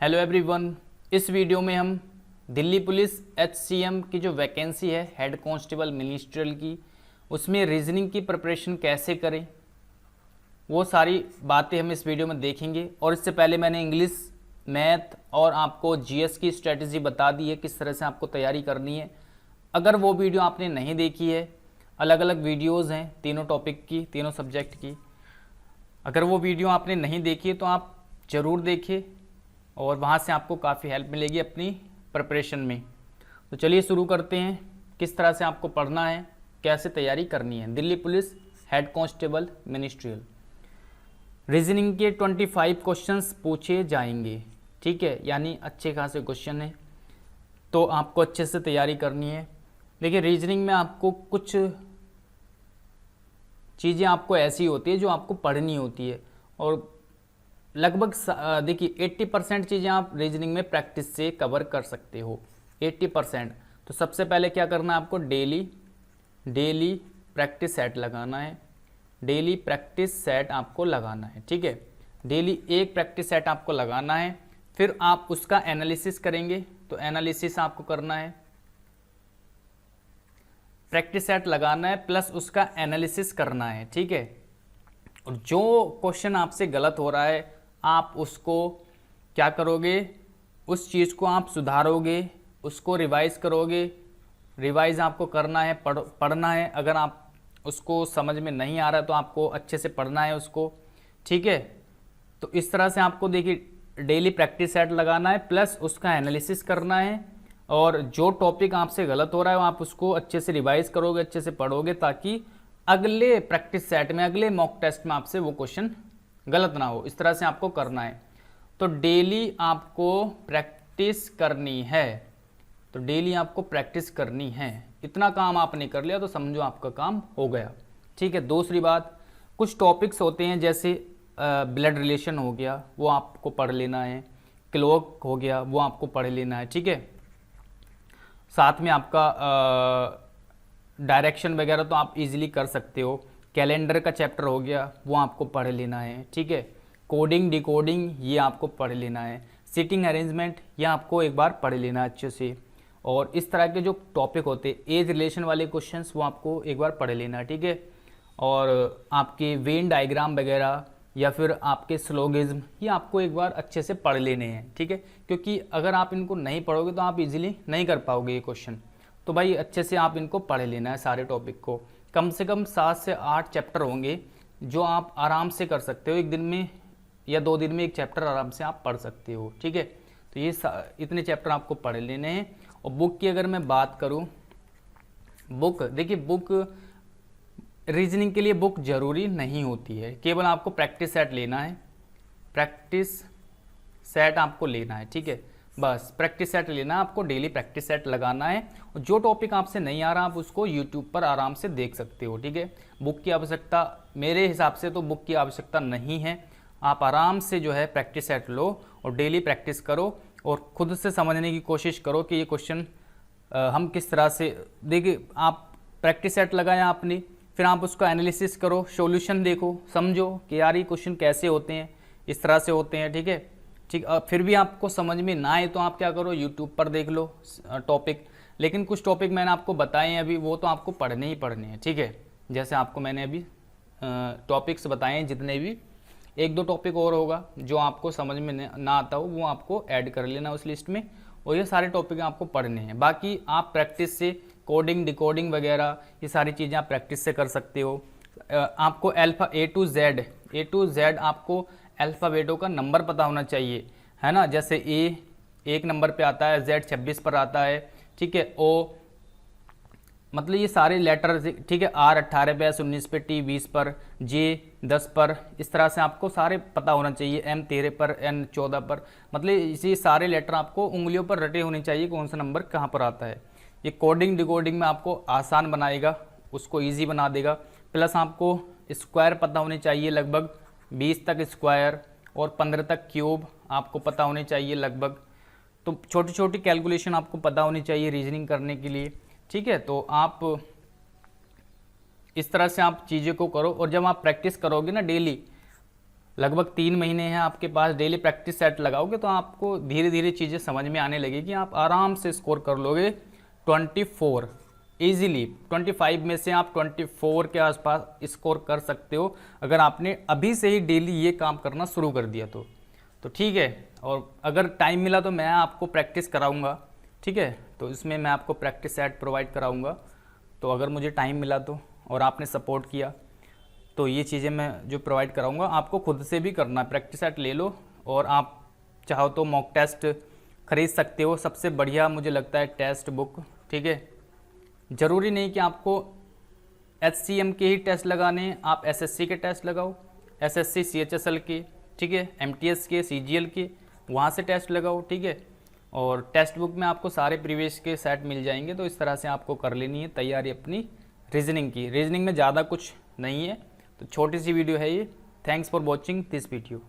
Hello everyone. इस video में हम दिल्ली पुलिस HCM की जो वैकेंसी है हेड कांस्टेबल मिनिस्ट्रियल की, उसमें रीजनिंग की प्रिपरेशन कैसे करें वो सारी बातें हम इस वीडियो में देखेंगे। और इससे पहले मैंने इंग्लिश, मैथ और आपको GS की स्ट्रेटजी बता दी है किस तरह से आपको तैयारी करनी है। अगर वो वीडियो आपने नहीं देखी है, अलग अलग वीडियोज़ हैं तीनों टॉपिक की, तीनों सब्जेक्ट की, अगर वो वीडियो आपने नहीं देखी है तो आप ज़रूर देखिए और वहाँ से आपको काफ़ी हेल्प मिलेगी अपनी प्रिपरेशन में। तो चलिए शुरू करते हैं, किस तरह से आपको पढ़ना है, कैसे तैयारी करनी है। Delhi police head constable ministerial reasoning के 25 क्वेश्चंस पूछे जाएंगे, ठीक है, यानी अच्छे खासे क्वेश्चन है, तो आपको अच्छे से तैयारी करनी है। देखिए रीजनिंग में आपको कुछ चीज़ें आपको ऐसी होती है जो आपको पढ़नी होती है और लगभग देखिए 80% चीज़ें आप रीजनिंग में प्रैक्टिस से कवर कर सकते हो, 80%। तो सबसे पहले क्या करना है आपको, डेली प्रैक्टिस सेट लगाना है। डेली प्रैक्टिस सेट आपको लगाना है, ठीक है, डेली एक प्रैक्टिस सेट आपको लगाना है। फिर आप उसका एनालिसिस करेंगे, तो एनालिसिस आपको करना है, प्रैक्टिस सेट लगाना है प्लस उसका एनालिसिस करना है, ठीक है। और जो क्वेश्चन आपसे गलत हो रहा है आप उसको क्या करोगे, उस चीज़ को आप सुधारोगे, उसको रिवाइज करोगे। रिवाइज आपको करना है, पढ़ना है। अगर आप उसको समझ में नहीं आ रहा तो आपको अच्छे से पढ़ना है उसको, ठीक है। तो इस तरह से आपको देखिए डेली प्रैक्टिस सेट लगाना है प्लस उसका एनालिसिस करना है। और जो टॉपिक आपसे गलत हो रहा है आप उसको अच्छे से रिवाइज करोगे, अच्छे से पढ़ोगे, ताकि अगले प्रैक्टिस सेट में, अगले मॉक टेस्ट में आपसे वो क्वेश्चन गलत ना हो। इस तरह से आपको करना है। तो डेली आपको प्रैक्टिस करनी है, तो डेली आपको प्रैक्टिस करनी है। इतना काम आपने कर लिया तो समझो आपका काम हो गया, ठीक है। दूसरी बात, कुछ टॉपिक्स होते हैं जैसे ब्लड रिलेशन हो गया, वो आपको पढ़ लेना है। क्लॉक हो गया, वो आपको पढ़ लेना है, ठीक है। साथ में आपका डायरेक्शन वगैरह तो आप इजीली कर सकते हो। कैलेंडर का चैप्टर हो गया, वो आपको पढ़ लेना है, ठीक है। कोडिंग डिकोडिंग ये आपको पढ़ लेना है। सीटिंग अरेंजमेंट ये आपको एक बार पढ़ लेना है अच्छे से। और इस तरह के जो टॉपिक होते हैं एज रिलेशन वाले क्वेश्चंस, वो आपको एक बार पढ़ लेना है, ठीक है। और आपके वेन डायग्राम वगैरह या फिर आपके स्लोगिज्म ये आपको एक बार अच्छे से पढ़ लेने हैं, ठीक है। क्योंकि अगर आप इनको नहीं पढ़ोगे तो आप इजीली नहीं कर पाओगे ये क्वेश्चन। तो भाई अच्छे से आप इनको पढ़ लेना है सारे टॉपिक को। कम से कम 7 से 8 चैप्टर होंगे जो आप आराम से कर सकते हो, एक दिन में या 2 दिन में एक चैप्टर आराम से आप पढ़ सकते हो, ठीक है। तो ये इतने चैप्टर आपको पढ़ लेने हैं। और बुक की अगर मैं बात करूं, बुक देखिए, बुक रीजनिंग के लिए बुक ज़रूरी नहीं होती है, केवल आपको प्रैक्टिस सेट लेना है। प्रैक्टिस सेट आपको लेना है, ठीक है, बस प्रैक्टिस सेट लेना है आपको, डेली प्रैक्टिस सेट लगाना है। और जो टॉपिक आपसे नहीं आ रहा आप उसको यूट्यूब पर आराम से देख सकते हो, ठीक है। बुक की आवश्यकता, मेरे हिसाब से तो बुक की आवश्यकता नहीं है। आप आराम से जो है प्रैक्टिस सेट लो और डेली प्रैक्टिस करो और खुद से समझने की कोशिश करो कि ये क्वेश्चन हम किस तरह से, देखिए आप प्रैक्टिस सेट लगाया आपने, फिर आप उसका एनालिसिस करो, सॉल्यूशन देखो, समझो कि यार ये क्वेश्चन कैसे होते हैं, इस तरह से होते हैं, ठीक है। ठीक, फिर भी आपको समझ में ना आए तो आप क्या करो, यूट्यूब पर देख लो टॉपिक। लेकिन कुछ टॉपिक मैंने आपको बताए हैं अभी, वो तो आपको पढ़ने ही पढ़ने हैं, ठीक है। जैसे आपको मैंने अभी टॉपिक्स बताए हैं जितने भी, 1-2 टॉपिक और होगा जो आपको समझ में ना आता हो, वो आपको ऐड कर लेना उस लिस्ट में। और ये सारे टॉपिक आपको पढ़ने हैं। बाकी आप प्रैक्टिस से कोडिंग डिकोडिंग वगैरह ये सारी चीज़ें आप प्रैक्टिस से कर सकते हो। आपको अल्फ़ा A to Z आपको अल्फ़ाबेटों का नंबर पता होना चाहिए, है ना। जैसे A 1 नंबर पे आता है, Z 26 पर आता है, ठीक है। O मतलब ये सारे लेटर, ठीक है। R 18 पे, S 19 पे, T 20 पर, J 10 पर, इस तरह से आपको सारे पता होना चाहिए। M 13 पर, N 14 पर, मतलब इसी सारे लेटर आपको उंगलियों पर रटे होने चाहिए कौन सा नंबर कहाँ पर आता है। ये कोडिंग डिकोडिंग में आपको आसान बनाएगा, उसको ईजी बना देगा। प्लस आपको स्क्वायर पता होने चाहिए, लगभग 20 तक स्क्वायर और 15 तक क्यूब आपको पता होने चाहिए लगभग। तो छोटी छोटी कैलकुलेशन आपको पता होनी चाहिए रीजनिंग करने के लिए, ठीक है। तो आप इस तरह से आप चीज़ों को करो और जब आप प्रैक्टिस करोगे ना डेली, लगभग 3 महीने हैं आपके पास, डेली प्रैक्टिस सेट लगाओगे तो आपको धीरे धीरे चीज़ें समझ में आने लगेगी, आप आराम से स्कोर कर लोगे 24 ईजिली। 25 में से आप 24 के आसपास स्कोर कर सकते हो अगर आपने अभी से ही डेली ये काम करना शुरू कर दिया तो ठीक है। और अगर टाइम मिला तो मैं आपको प्रैक्टिस कराऊंगा, ठीक है, तो इसमें मैं आपको प्रैक्टिस सेट प्रोवाइड कराऊंगा। तो अगर मुझे टाइम मिला तो, और आपने सपोर्ट किया तो ये चीज़ें मैं जो प्रोवाइड कराऊंगा आपको खुद से भी करना है। प्रैक्टिस सेट ले लो, और आप चाहो तो मॉक टेस्ट खरीद सकते हो। सबसे बढ़िया मुझे लगता है टेस्ट बुक, ठीक है। ज़रूरी नहीं कि आपको HCM के ही टेस्ट लगाने हैं, आप SSC के टेस्ट लगाओ, SSC CHSL के, ठीक है, MTS के, CGL के, वहाँ से टेस्ट लगाओ, ठीक है। और टेक्स्ट बुक में आपको सारे प्रीवियस के सेट मिल जाएंगे। तो इस तरह से आपको कर लेनी है तैयारी अपनी रीजनिंग की। रीजनिंग में ज़्यादा कुछ नहीं है, तो छोटी सी वीडियो है ये। Thanks for watching this video.